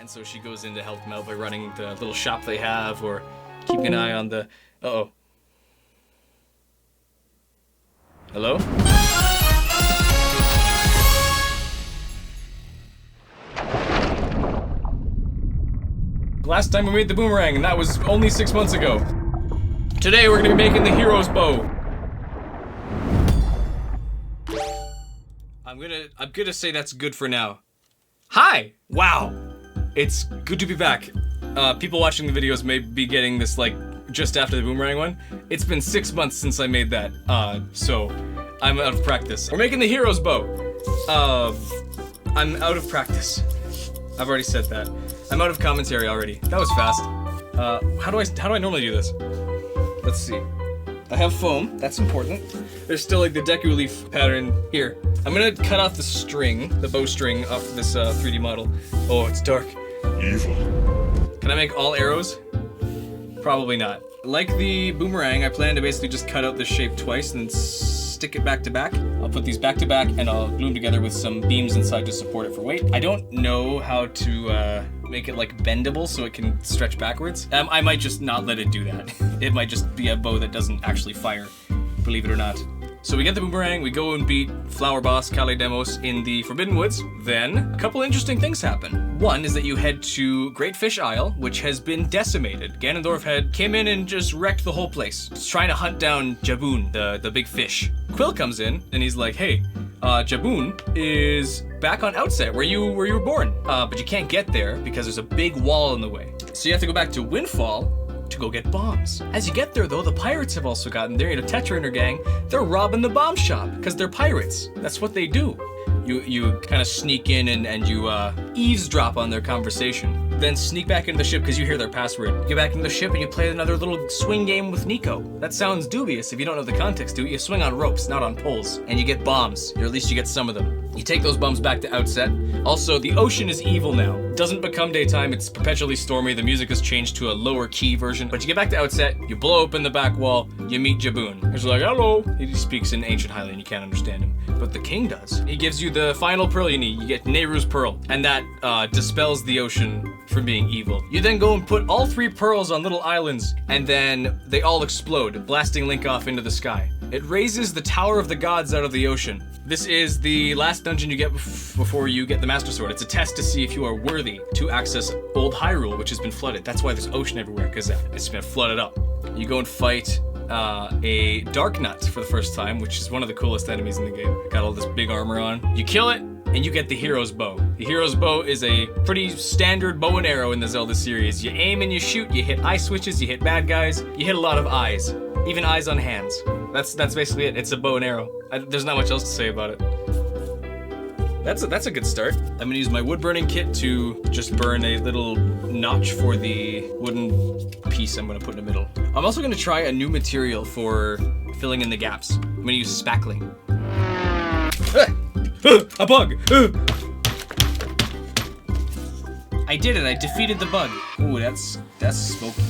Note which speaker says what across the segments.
Speaker 1: And so she goes in to help them out by running the little shop they have or keeping an eye on the... Uh-oh. Hello? Last time we made the boomerang, and that was only 6 months ago. Today we're gonna be making the hero's bow. I'm gonna say that's good for now. Hi! Wow! It's good to be back. People watching the videos may be getting this like just after the boomerang one. It's been 6 months since I made that, so I'm out of practice. We're making the hero's bow. I'm out of practice. I've already said that. I'm out of commentary already. That was fast. How do I normally do this? Let's see. I have foam, that's important. There's still like the deku leaf pattern here. I'm gonna cut off the string, the bowstring off this 3D model. Oh, it's dark. Evil. Can I make all arrows? Probably not. Like the boomerang, I plan to basically just cut out the shape twice and then stick it back to back. I'll put these back to back and I'll glue them together with some beams inside to support it for weight. I don't know how to make it like bendable so it can stretch backwards. I might just not let it do that. It might just be a bow that doesn't actually fire, believe it or not. So we get the boomerang, we go and beat Flower Boss Kale Demos in the Forbidden Woods. Then, a couple interesting things happen. One is that you head to Great Fish Isle, which has been decimated. Ganondorf came in and just wrecked the whole place. He's trying to hunt down Jaboon, the big fish. Quill comes in, and he's like, hey, Jaboon is back on Outset, where you were born. But you can't get there because there's a big wall in the way. So you have to go back to Windfall to go get bombs. As you get there though, the pirates have also gotten there. Tetra and her gang, they're robbing the bomb shop because they're pirates. That's what they do. You kind of sneak in and you eavesdrop on their conversation. Then sneak back into the ship because you hear their password. You get back into the ship and you play another little swing game with Nico. That sounds dubious if you don't know the context to it. You swing on ropes, not on poles. And you get bombs, or at least you get some of them. You take those bombs back to Outset. Also, the ocean is evil now. It doesn't become daytime, it's perpetually stormy. The music has changed to a lower key version. But you get back to Outset, you blow open the back wall, you meet Jaboon. He's like, hello. He speaks in ancient Hylian, you can't understand him. But the king does. He gives you the final pearl you need. You get Nehru's pearl. And that dispels the ocean from being evil. You then go and put all 3 pearls on little islands, and then they all explode, blasting Link off into the sky. It raises the Tower of the Gods out of the ocean. This is the last dungeon you get before you get the Master Sword. It's a test to see if you are worthy to access Old Hyrule, which has been flooded. That's why there's ocean everywhere, because it's been flooded up. You go and fight a Dark Nut for the first time, which is one of the coolest enemies in the game. Got all this big armor on. You kill it, and you get the hero's bow. The hero's bow is a pretty standard bow and arrow in the Zelda series. You aim and you shoot, you hit eye switches, you hit bad guys, you hit a lot of eyes. Even eyes on hands. That's basically it. It's a bow and arrow. There's not much else to say about it. That's a good start. I'm gonna use my wood burning kit to just burn a little notch for the wooden piece I'm gonna put in the middle. I'm also gonna try a new material for filling in the gaps. I'm gonna use spackling. A bug! I did it, I defeated the bug. Ooh, that's smoky.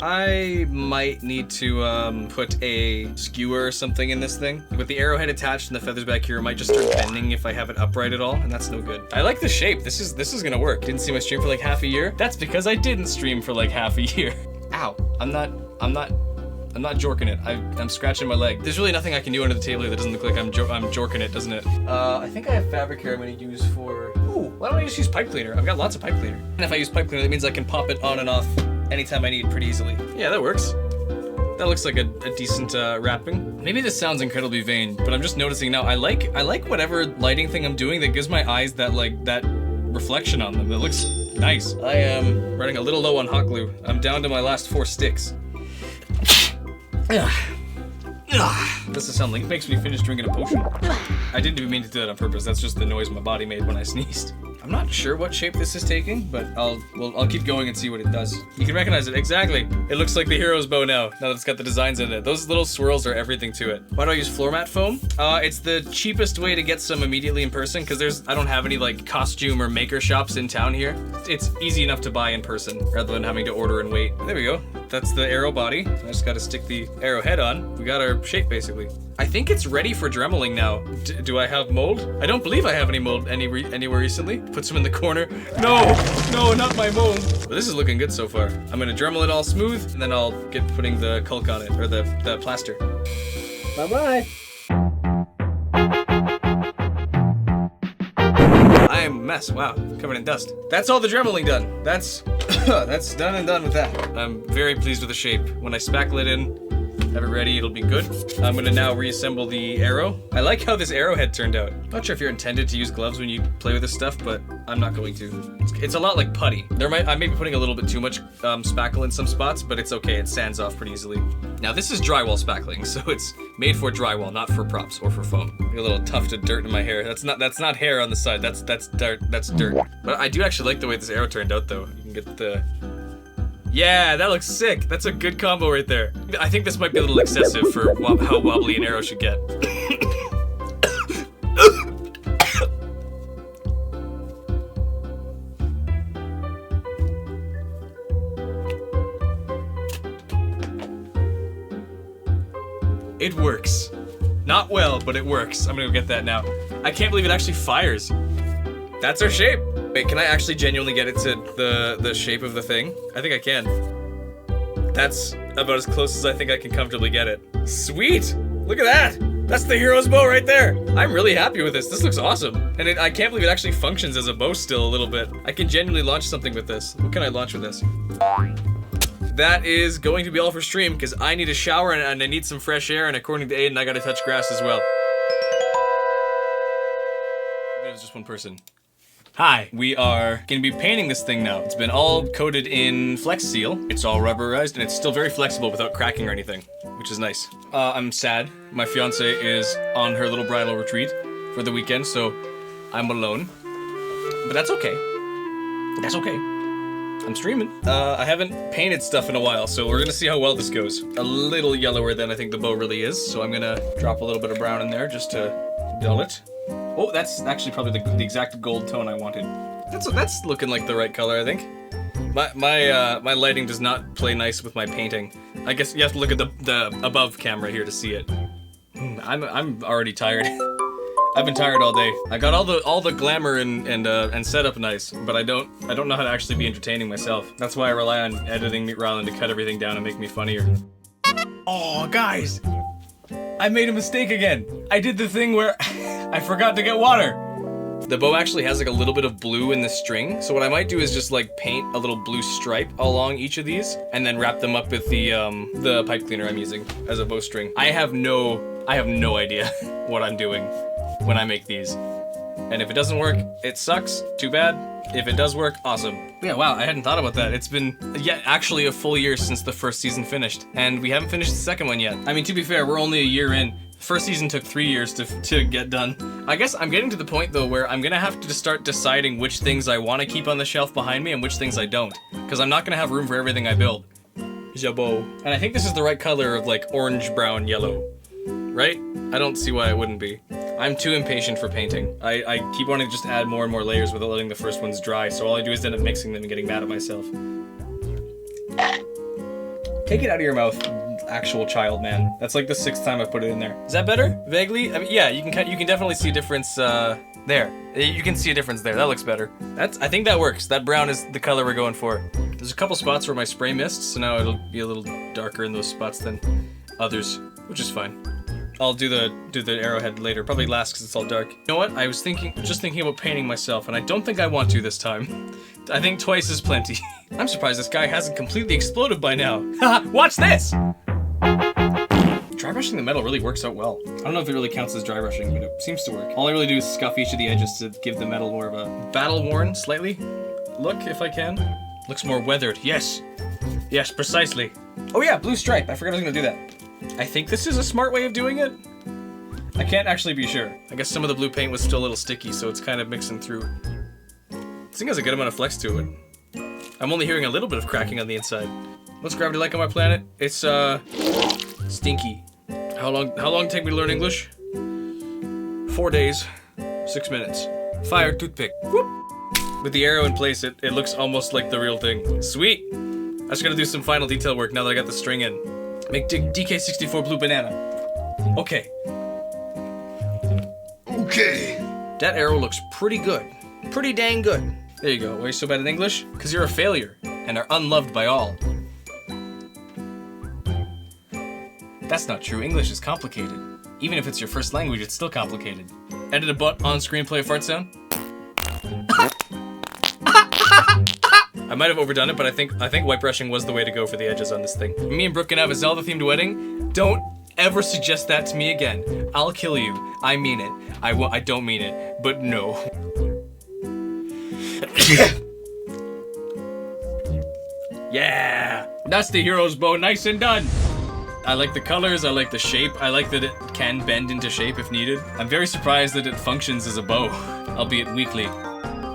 Speaker 1: I might need to put a skewer or something in this thing. With the arrowhead attached and the feathers back here, it might just start bending if I have it upright at all, and that's no good. I like the shape. This is gonna work. Didn't see my stream for like half a year. That's because I didn't stream for like half a year. Ow. I'm not jorking it. I'm scratching my leg. There's really nothing I can do under the table here that doesn't look like I'm jorking it, doesn't it? I think I have fabric here I'm gonna use for... Ooh, why don't I just use pipe cleaner? I've got lots of pipe cleaner. And if I use pipe cleaner, that means I can pop it on and off anytime I need pretty easily. Yeah, that works. That looks like a decent wrapping. Maybe this sounds incredibly vain, but I'm just noticing now, I like whatever lighting thing I'm doing that gives my eyes that reflection on them. It looks nice. I am running a little low on hot glue. I'm down to my last 4 sticks. That's the sound Link makes when he finished drinking a potion. I didn't even mean to do that on purpose. That's just the noise my body made when I sneezed. I'm not sure what shape this is taking, but I'll keep going and see what it does. You can recognize it, exactly. It looks like the hero's bow now that it's got the designs in it. Those little swirls are everything to it. Why do I use floor mat foam? It's the cheapest way to get some immediately in person, because I don't have any like costume or maker shops in town here. It's easy enough to buy in person rather than having to order and wait. There we go. that's the arrow body. I just gotta stick the arrow head on. We got our shape, basically. I think it's ready for dremeling now. Do I have mold? I don't believe I have any mold anywhere recently. Put some in the corner. No, not my mold. But this is looking good so far. I'm gonna dremel it all smooth, and then I'll get putting the caulk on it, or the plaster. Bye-bye. I am a mess. Wow, covered in dust. That's all the dremeling done. That's that's done and done with that. I'm very pleased with the shape. When I spackle it in, have it ready, it'll be good. I'm gonna now reassemble the arrow. I like how this arrowhead turned out. Not sure if you're intended to use gloves when you play with this stuff, but I'm not going to. It's a lot like putty. I may be putting a little bit too much spackle in some spots, but it's okay, it sands off pretty easily. Now this is drywall spackling, so it's made for drywall, not for props or for foam. A little tuft of dirt in my hair. That's not hair on the side, that's dirt. But I do actually like the way this arrow turned out though. You can get the... Yeah, that looks sick. That's a good combo right there. I think this might be a little excessive for how wobbly an arrow should get. It works. Not well, but it works. I'm gonna go get that now. I can't believe it actually fires. That's our shape. Wait, can I actually genuinely get it to the shape of the thing? I think I can. That's about as close as I think I can comfortably get it. Sweet! Look at that! That's the hero's bow right there! I'm really happy with this. This looks awesome. And I can't believe it actually functions as a bow still a little bit. I can genuinely launch something with this. What can I launch with this? That is going to be all for stream, because I need a shower and I need some fresh air, and according to Aiden, I gotta touch grass as well. It was just one person. Hi, we are gonna be painting this thing now. It's been all coated in Flex Seal. It's all rubberized and it's still very flexible without cracking or anything, which is nice. I'm sad. My fiance is on her little bridal retreat for the weekend, so I'm alone. But that's okay. That's okay. I'm streaming. I haven't painted stuff in a while, so we're gonna see how well this goes. A little yellower than I think the bow really is, so I'm gonna drop a little bit of brown in there just to dull it. Oh, that's actually probably the exact gold tone I wanted. That's looking like the right color, I think. My lighting does not play nice with my painting. I guess you have to look at the above camera here to see it. I'm already tired. I've been tired all day. I got all the glamour and setup nice, but I don't know how to actually be entertaining myself. That's why I rely on editing rather than to cut everything down and make me funnier. Oh, guys! I made a mistake again. I did the thing where I forgot to get water. The bow actually has like a little bit of blue in the string, so what I might do is just like paint a little blue stripe along each of these, and then wrap them up with the pipe cleaner I'm using as a bowstring. I have no idea what I'm doing when I make these. And if it doesn't work, it sucks. Too bad. If it does work, awesome. Yeah, wow, I hadn't thought about that. It's been, actually a full year since the first season finished, and we haven't finished the second one yet. I mean, to be fair, we're only a year in. The first season took 3 years to get done. I guess I'm getting to the point, though, where I'm gonna have to start deciding which things I want to keep on the shelf behind me and which things I don't. Because I'm not gonna have room for everything I build. Jabot. And I think this is the right color of, like, orange, brown, yellow. Right? I don't see why it wouldn't be. I'm too impatient for painting. I keep wanting to just add more and more layers without letting the first ones dry, so all I do is end up mixing them and getting mad at myself. Take it out of your mouth, actual child man. That's like the 6th time I've put it in there. Is that better? Vaguely? I mean, yeah, you can definitely see a difference there. You can see a difference there. That looks better. I think that works. That brown is the color we're going for. There's a couple spots where my spray missed, so now it'll be a little darker in those spots than others, which is fine. I'll do the arrowhead later, probably last because it's all dark. You know what? I was just thinking about painting myself, and I don't think I want to this time. I think twice is plenty. I'm surprised this guy hasn't completely exploded by now. Haha, watch this! Dry brushing the metal really works out well. I don't know if it really counts as dry brushing, but it seems to work. All I really do is scuff each of the edges to give the metal more of a battle-worn, slightly look, if I can. Looks more weathered. Yes. Yes, precisely. Oh yeah, blue stripe. I forgot I was gonna do that. I think this is a smart way of doing it. I can't actually be sure. I guess some of the blue paint was still a little sticky, so it's kind of mixing through. This thing has a good amount of flex to it. I'm only hearing a little bit of cracking on the inside. What's gravity like on my planet? It's, stinky. How long did it take me to learn English? 4 days, 6 minutes. Fire toothpick. Whoop. With the arrow in place, it looks almost like the real thing. Sweet. I just gotta do some final detail work now that I got the string in. Make DK64 blue banana. Okay. Okay. That arrow looks pretty good. Pretty dang good. There you go. Why are you so bad at English? Because you're a failure and are unloved by all. That's not true. English is complicated. Even if it's your first language, it's still complicated. Edit a butt on screen, play a fart sound. I might have overdone it, but I think white brushing was the way to go for the edges on this thing. Me and Brooke can have a Zelda-themed wedding. Don't ever suggest that to me again. I'll kill you. I mean it. I don't mean it, but no. Yeah! That's the hero's bow, nice and done! I like the colors, I like the shape, I like that it can bend into shape if needed. I'm very surprised that it functions as a bow, albeit weakly.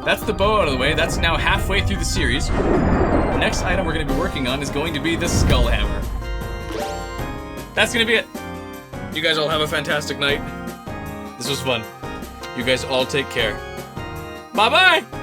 Speaker 1: That's the bow out of the way, that's now halfway through the series. The next item we're going to be working on is going to be the skull hammer. That's going to be it. You guys all have a fantastic night. This was fun. You guys all take care. Bye-bye!